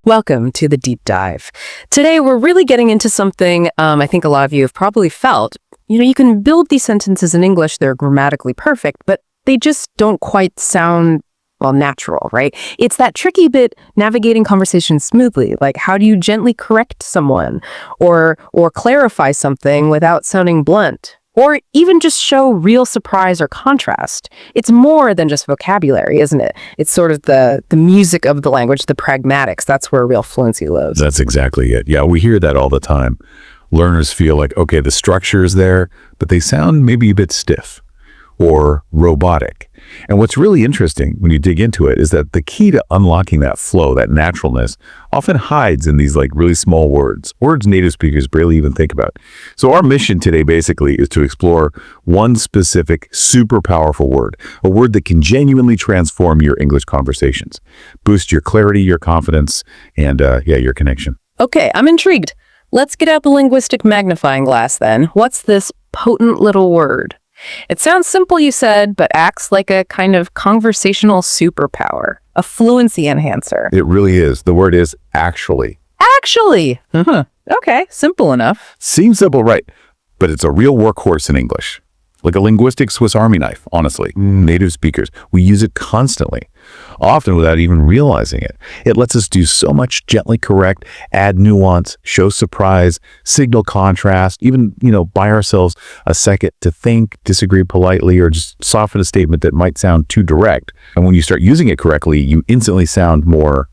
Welcome to the deep dive. Today, we're really getting into something I think a lot of you have probably felt. You can build these sentences in English, they're grammatically perfect, but they just don't quite sound, well, natural, right? It's that tricky bit navigating conversation smoothly. Like, how do you gently correct someone or clarify something without sounding blunt? Or even just show real surprise or contrast. It's more than just vocabulary, isn't it? It's sort of the music of the language, the pragmatics. That's where real fluency lives. That's exactly it. Yeah, we hear that all the time. Learners feel like, okay, the structure is there, but they sound maybe a bit stiff or robotic. And what's really interesting when you dig into it is that the key to unlocking that flow, that naturalness, often hides in these really small words native speakers barely even think about. So our mission today basically is to explore one specific super powerful word, a word that can genuinely transform your English conversations, boost your clarity, your confidence, and your connection. Okay, I'm intrigued. Let's get out the linguistic magnifying glass then. What's this potent little word? It sounds simple, you said, but acts like a kind of conversational superpower, a fluency enhancer. It really is. The word is actually. Actually? Okay, simple enough. Seems simple, right? But it's a real workhorse in English. Like a linguistic Swiss Army knife, honestly. Native speakers, we use it constantly, often without even realizing it. It lets us do so much gently correct, add nuance, show surprise, signal contrast, even, buy ourselves a second to think, disagree politely, or just soften a statement that might sound too direct. And when you start using it correctly, you instantly sound more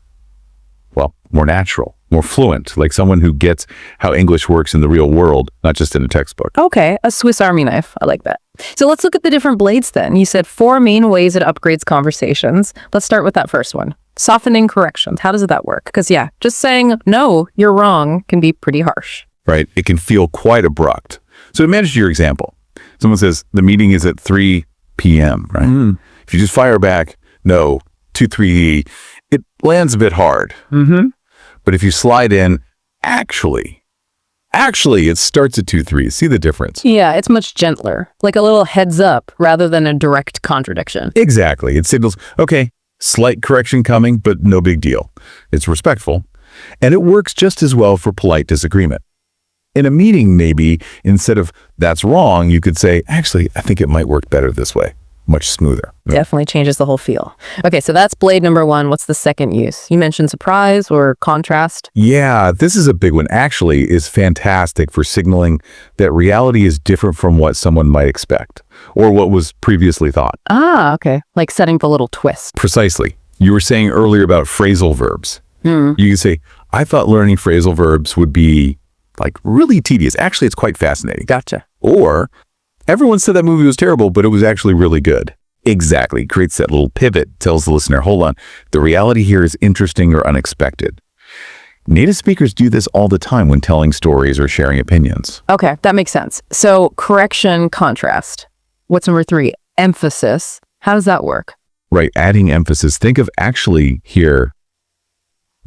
natural, more fluent, like someone who gets how English works in the real world, not just in a textbook. Okay, a Swiss Army knife. I like that. So let's look at the different blades then. You said 4 main ways it upgrades conversations. Let's start with that first one. Softening corrections. How does that work? Because just saying, no, you're wrong can be pretty harsh. Right. It can feel quite abrupt. So imagine your example. Someone says, the meeting is at 3 p.m., right? If you just fire back, no, 2-3, it lands a bit hard. But if you slide in, actually, it starts at 2-3. See the difference? Yeah, it's much gentler, like a little heads up rather than a direct contradiction. Exactly. It signals, okay, slight correction coming, but no big deal. It's respectful. And it works just as well for polite disagreement. In a meeting, maybe, instead of that's wrong, you could say, actually, I think it might work better this way. Much smoother. Definitely changes the whole feel. Okay, so that's blade number 1. What's the second use? You mentioned surprise or contrast. Yeah, this is a big one. Actually, is fantastic for signaling that reality is different from what someone might expect or what was previously thought. Ah, okay. Like setting the little twist. Precisely. You were saying earlier about phrasal verbs. You can say, I thought learning phrasal verbs would be really tedious. Actually, it's quite fascinating. Gotcha. Or everyone said that movie was terrible, but it was actually really good. Exactly. Creates that little pivot, tells the listener, hold on, the reality here is interesting or unexpected. Native speakers do this all the time when telling stories or sharing opinions. Okay, that makes sense. So correction, contrast. What's number 3? Emphasis. How does that work? Right. Adding emphasis. Think of actually here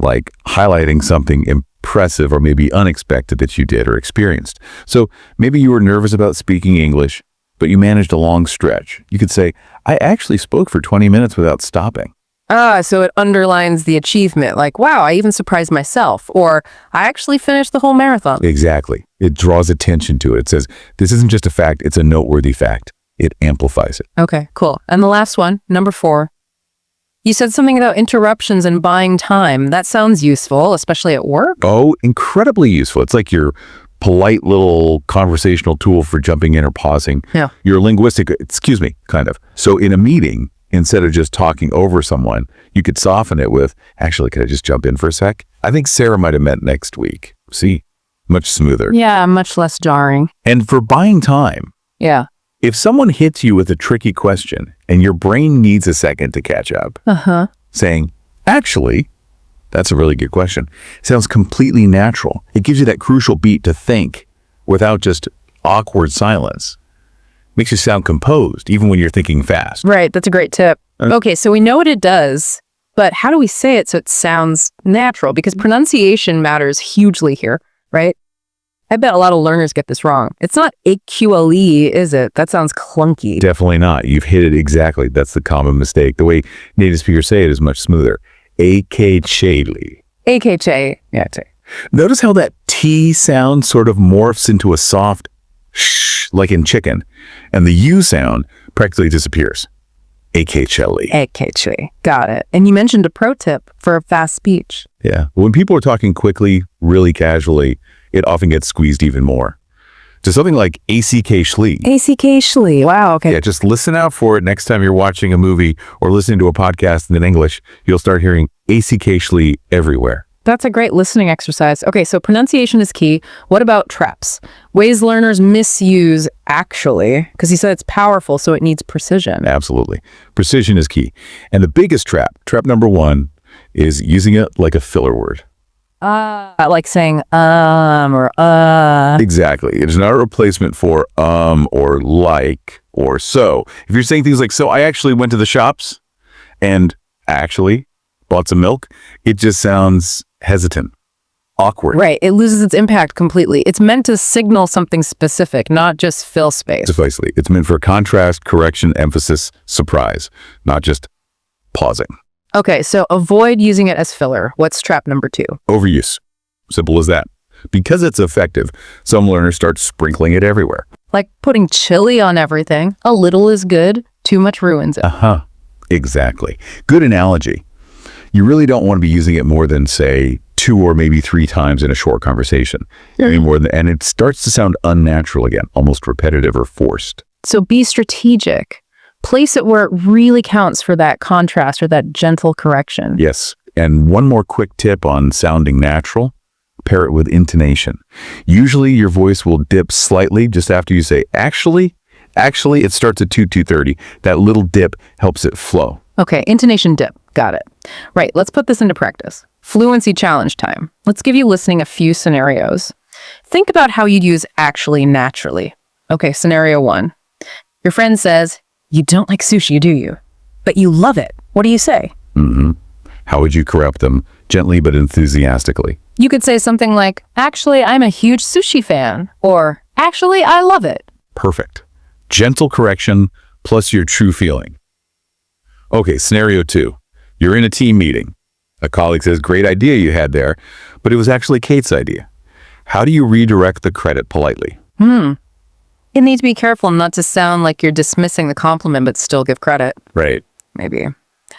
like highlighting something impressive or maybe unexpected that you did or experienced. So maybe you were nervous about speaking English, but you managed a long stretch. You could say, I actually spoke for 20 minutes without stopping. Ah, so it underlines the achievement. Like, wow, I even surprised myself. Or I actually finished the whole marathon. Exactly. It draws attention to it. It says, this isn't just a fact, it's a noteworthy fact. It amplifies it. Okay, cool. And the last one, number 4. You said something about interruptions and buying time. That sounds useful, especially at work. Oh, incredibly useful. It's like your polite little conversational tool for jumping in or pausing. Yeah. Your linguistic, excuse me, kind of. So in a meeting, instead of just talking over someone, you could soften it with, actually, could I just jump in for a sec? I think Sarah might have meant next week. See? Much smoother. Yeah, much less jarring. And for buying time. Yeah. If someone hits you with a tricky question and your brain needs a second to catch up, saying, actually, that's a really good question, sounds completely natural. It gives you that crucial beat to think without just awkward silence. Makes you sound composed, even when you're thinking fast. Right, that's a great tip. Okay, so we know what it does, but how do we say it so it sounds natural? Because pronunciation matters hugely here, right? I bet a lot of learners get this wrong. It's not AQLE, is it? That sounds clunky. Definitely not. You've hit it exactly. That's the common mistake. The way native speakers say it is much smoother. AKCHLE. AKJ. Yeah, notice how that T sound sort of morphs into a soft sh, like in chicken, and the U sound practically disappears. AKJ. AKJ. Got it. And you mentioned a pro tip for a fast speech. Yeah. When people are talking quickly, really casually, it often gets squeezed even more. To something like ACK Schlee. ACK Schlee. Wow. Okay. Yeah, just listen out for it next time you're watching a movie or listening to a podcast in English. You'll start hearing ACK Schlee everywhere. That's a great listening exercise. Okay, so pronunciation is key. What about traps? Ways learners misuse actually, because he said it's powerful, so it needs precision. Absolutely. Precision is key. And the biggest trap number one, is using it like a filler word. Like saying or Exactly. It is not a replacement for or like or so. If you're saying things like, so I actually went to the shops and actually bought some milk, it just sounds hesitant, awkward. Right. It loses its impact completely. It's meant to signal something specific, not just fill space. Precisely. It's meant for contrast, correction, emphasis, surprise, not just pausing. Okay, so avoid using it as filler. What's trap number 2? Overuse. Simple as that. Because it's effective, some learners start sprinkling it everywhere. Like putting chili on everything. A little is good, too much ruins it. Exactly. Good analogy. You really don't want to be using it more than, say, 2 or maybe 3 times in a short conversation. And it starts to sound unnatural again, almost repetitive or forced. So be strategic. Place it where it really counts for that contrast or that gentle correction. Yes. And one more quick tip on sounding natural, pair it with intonation. Usually your voice will dip slightly just after you say, actually, it starts at 2:30. That little dip helps it flow. Okay, intonation dip. Got it. Right, let's put this into practice. Fluency challenge time. Let's give you listening a few scenarios. Think about how you'd use actually naturally. Okay, scenario 1. Your friend says, you don't like sushi, do you? But you love it. What do you say? How would you correct them? Gently but enthusiastically. You could say something like, actually, I'm a huge sushi fan. Or, actually, I love it. Perfect. Gentle correction plus your true feeling. Okay, scenario 2. You're in a team meeting. A colleague says, great idea you had there, but it was actually Kate's idea. How do you redirect the credit politely? You need to be careful not to sound like you're dismissing the compliment, but still give credit. Right. Maybe.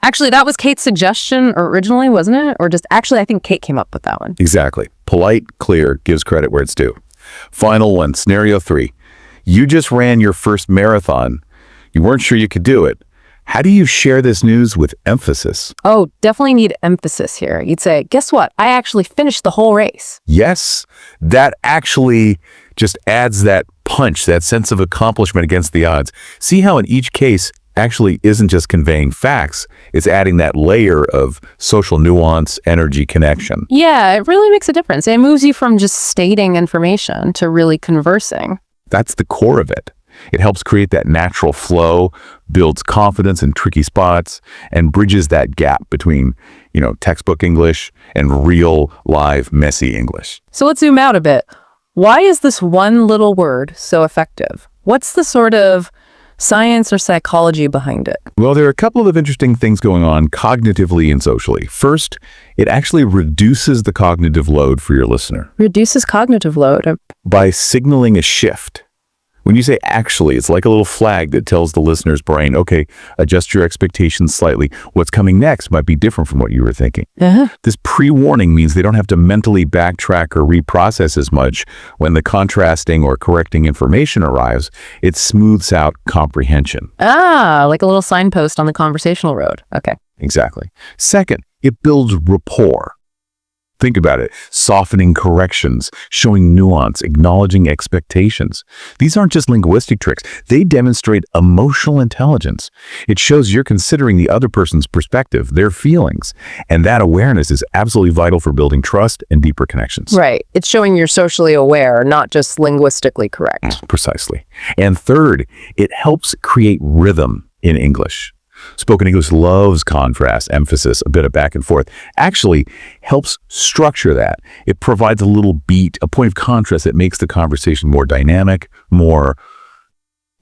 Actually, that was Kate's suggestion originally, wasn't it? Or just, actually, I think Kate came up with that one. Exactly. Polite, clear, gives credit where it's due. Final one, scenario 3. You just ran your first marathon. You weren't sure you could do it. How do you share this news with emphasis? Oh, definitely need emphasis here. You'd say, guess what? I actually finished the whole race. Yes, that actually just adds that punch, that sense of accomplishment against the odds. See how in each case actually isn't just conveying facts, it's adding that layer of social nuance, energy, connection. Yeah, it really makes a difference. It moves you from just stating information to really conversing. That's the core of it. It helps create that natural flow, builds confidence in tricky spots, and bridges that gap between, textbook English and real, live, messy English. So let's zoom out a bit. Why is this one little word so effective? What's the sort of science or psychology behind it? Well, there are a couple of interesting things going on cognitively and socially. First, it actually reduces the cognitive load for your listener. Reduces cognitive load. By signaling a shift. When you say actually, it's like a little flag that tells the listener's brain, okay, adjust your expectations slightly. What's coming next might be different from what you were thinking. This pre-warning means they don't have to mentally backtrack or reprocess as much when the contrasting or correcting information arrives. It smooths out comprehension. Like a little signpost on the conversational road. Okay. Exactly. Second, it builds rapport. Think about it. Softening corrections, showing nuance, acknowledging expectations. These aren't just linguistic tricks. They demonstrate emotional intelligence. It shows you're considering the other person's perspective, their feelings. And that awareness is absolutely vital for building trust and deeper connections. Right. It's showing you're socially aware, not just linguistically correct. Precisely. And third, it helps create rhythm in English. Spoken English loves contrast, emphasis, a bit of back and forth. Actually helps structure that. It provides a little beat, a point of contrast that makes the conversation more dynamic, more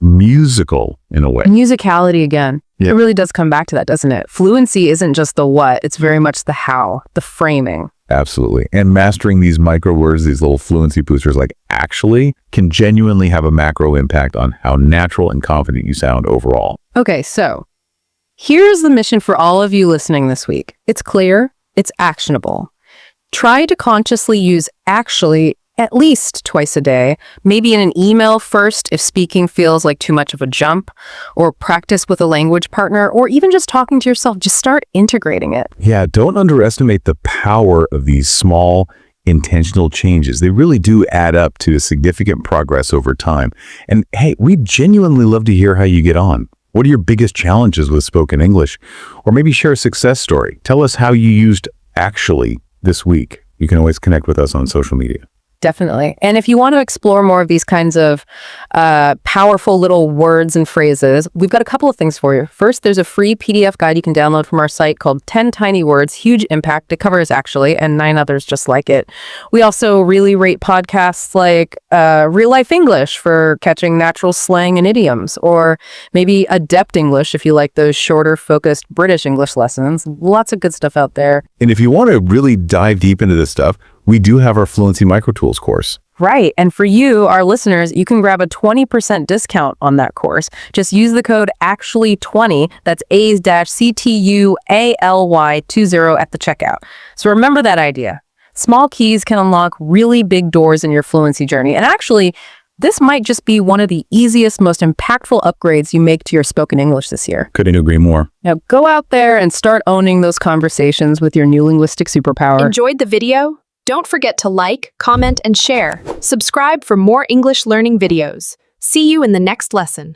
musical in a way. Musicality again. Yeah. It really does come back to that, doesn't it? Fluency isn't just the what, it's very much the how, the framing. Absolutely. And mastering these micro words, these little fluency boosters like actually, can genuinely have a macro impact on how natural and confident you sound overall. Okay, so here's the mission for all of you listening this week. It's clear, it's actionable. Try to consciously use actually at least twice a day, maybe in an email first if speaking feels like too much of a jump, or practice with a language partner, or even just talking to yourself. Just start integrating it. Yeah, don't underestimate the power of these small, intentional changes. They really do add up to a significant progress over time. And hey, we'd genuinely love to hear how you get on. What are your biggest challenges with spoken English? Or maybe share a success story. Tell us how you used actually this week. You can always connect with us on social media. Definitely. And if you want to explore more of these kinds of powerful little words and phrases, we've got a couple of things for you. First, there's a free PDF guide you can download from our site called 10 Tiny Words, Huge Impact. It covers actually, and 9 others just like it. We also really rate podcasts like Real Life English for catching natural slang and idioms, or maybe Adept English if you like those shorter, focused British English lessons. Lots of good stuff out there. And if you want to really dive deep into this stuff, we do have our Fluency Micro Tools course. Right. And for you, our listeners, you can grab a 20% discount on that course. Just use the code ACTUALLY20, that's ACTUALY20 at the checkout. So remember that idea. Small keys can unlock really big doors in your fluency journey. And actually, this might just be one of the easiest, most impactful upgrades you make to your spoken English this year. Couldn't agree more. Now go out there and start owning those conversations with your new linguistic superpower. Enjoyed the video? Don't forget to like, comment, and share. Subscribe for more English learning videos. See you in the next lesson.